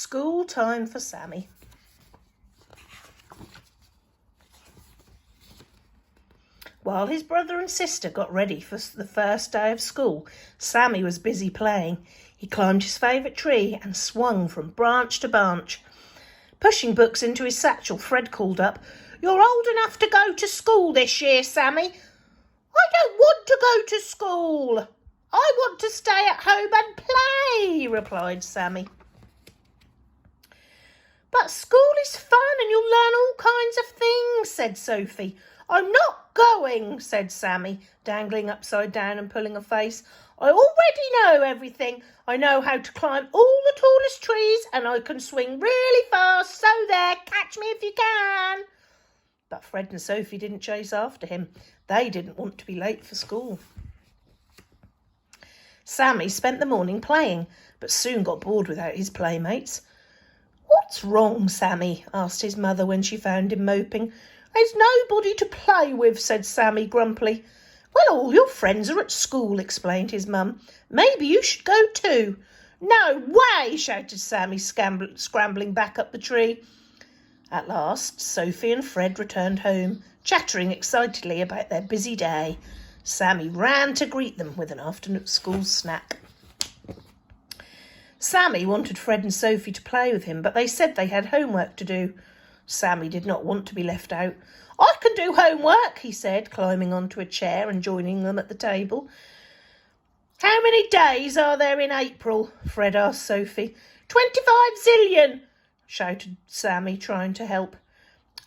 School time for Sammy. While his brother and sister got ready for the first day of school, Sammy was busy playing. He climbed his favourite tree and swung from branch to branch. Pushing books into his satchel, Fred called up, "You're old enough to go to school this year, Sammy." "I don't want to go to school. I want to stay at home and play," replied Sammy. "But school is fun and you'll learn all kinds of things," said Sophie. "I'm not going," said Sammy, dangling upside down and pulling a face. "I already know everything. I know how to climb all the tallest trees and I can swing really fast, so there, catch me if you can." But Fred and Sophie didn't chase after him. They didn't want to be late for school. Sammy spent the morning playing, but soon got bored without his playmates. "What's wrong, Sammy?" asked his mother when she found him moping. "There's nobody to play with," said Sammy grumpily. "Well, all your friends are at school," explained his mum. "Maybe you should go too." "No way!" shouted Sammy, scrambling back up the tree. At last, Sophie and Fred returned home, chattering excitedly about their busy day. Sammy ran to greet them with an afternoon school snack. Sammy wanted Fred and Sophie to play with him, but they said they had homework to do. Sammy did not want to be left out. "I can do homework," he said, climbing onto a chair and joining them at the table. "How many days are there in April?" Fred asked Sophie. 25 zillion, shouted Sammy, trying to help.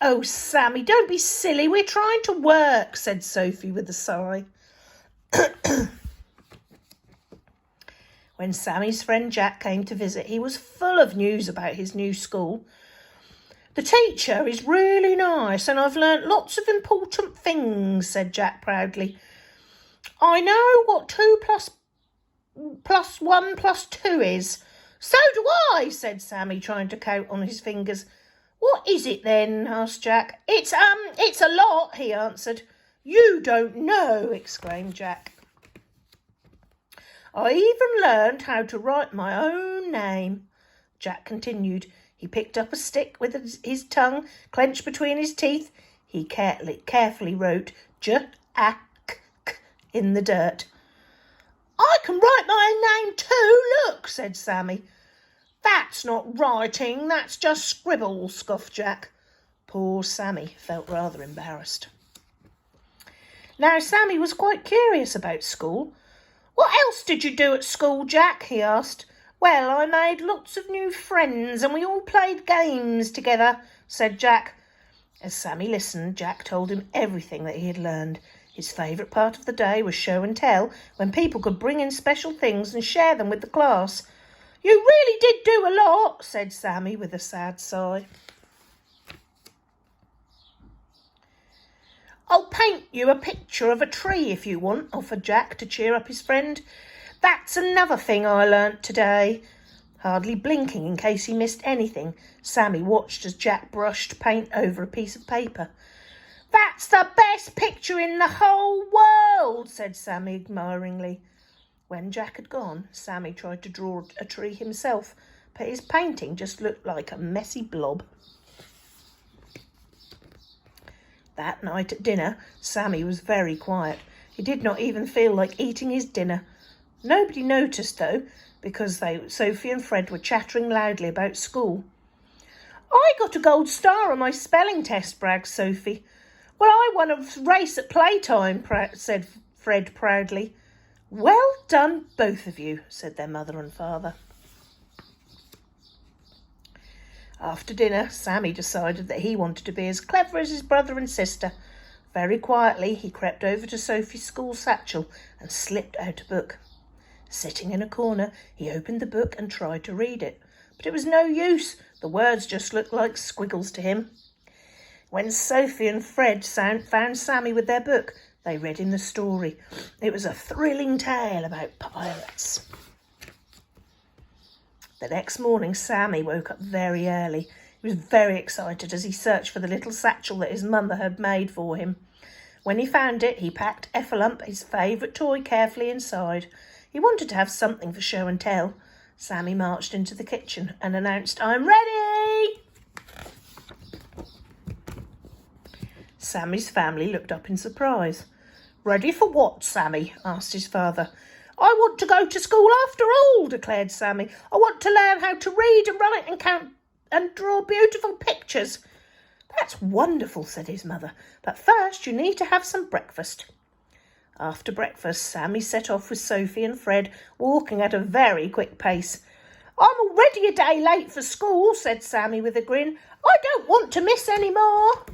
"Oh, Sammy, don't be silly. We're trying to work," said Sophie with a sigh. When Sammy's friend Jack came to visit, he was full of news about his new school. "The teacher is really nice and I've learnt lots of important things," said Jack proudly. "I know what 2 plus 1 plus 2 is." "So do I," said Sammy, trying to count on his fingers. "What is it then?" asked Jack. It's a lot," he answered. "You don't know," exclaimed Jack. "I even learned how to write my own name," Jack continued. He picked up a stick with his tongue clenched between his teeth. He carefully wrote J-A-K in the dirt. "I can write my own name too, look," said Sammy. "That's not writing, that's just scribble," scoffed Jack. Poor Sammy felt rather embarrassed. Now Sammy was quite curious about school. "What else did you do at school, Jack?" he asked. "Well, I made lots of new friends and we all played games together," said Jack. As Sammy listened, Jack told him everything that he had learned. His favourite part of the day was show and tell, when people could bring in special things and share them with the class. "You really did do a lot," said Sammy with a sad sigh. "I'll paint you a picture of a tree if you want," offered Jack to cheer up his friend. "That's another thing I learnt today." Hardly blinking in case he missed anything, Sammy watched as Jack brushed paint over a piece of paper. "That's the best picture in the whole world," said Sammy admiringly. When Jack had gone, Sammy tried to draw a tree himself, but his painting just looked like a messy blob. That night at dinner, Sammy was very quiet. He did not even feel like eating his dinner. Nobody noticed, though, because Sophie and Fred were chattering loudly about school. "I got a gold star on my spelling test," bragged Sophie. "Well, I won a race at playtime," said Fred proudly. "Well done, both of you," said their mother and father. After dinner, Sammy decided that he wanted to be as clever as his brother and sister. Very quietly, he crept over to Sophie's school satchel and slipped out a book. Sitting in a corner, he opened the book and tried to read it. But it was no use. The words just looked like squiggles to him. When Sophie and Fred found Sammy with their book, they read him the story. It was a thrilling tale about pirates. The next morning, Sammy woke up very early. He was very excited as he searched for the little satchel that his mother had made for him. When he found it, he packed Effalump, his favourite toy, carefully inside. He wanted to have something for show and tell. Sammy marched into the kitchen and announced, "I'm ready!" Sammy's family looked up in surprise. "Ready for what, Sammy?" asked his father. "I want to go to school after all," declared Sammy. "I want to learn how to read and write and count and draw beautiful pictures." "That's wonderful," said his mother. "But first you need to have some breakfast." After breakfast, Sammy set off with Sophie and Fred, walking at a very quick pace. "I'm already a day late for school," said Sammy with a grin. "I don't want to miss any more."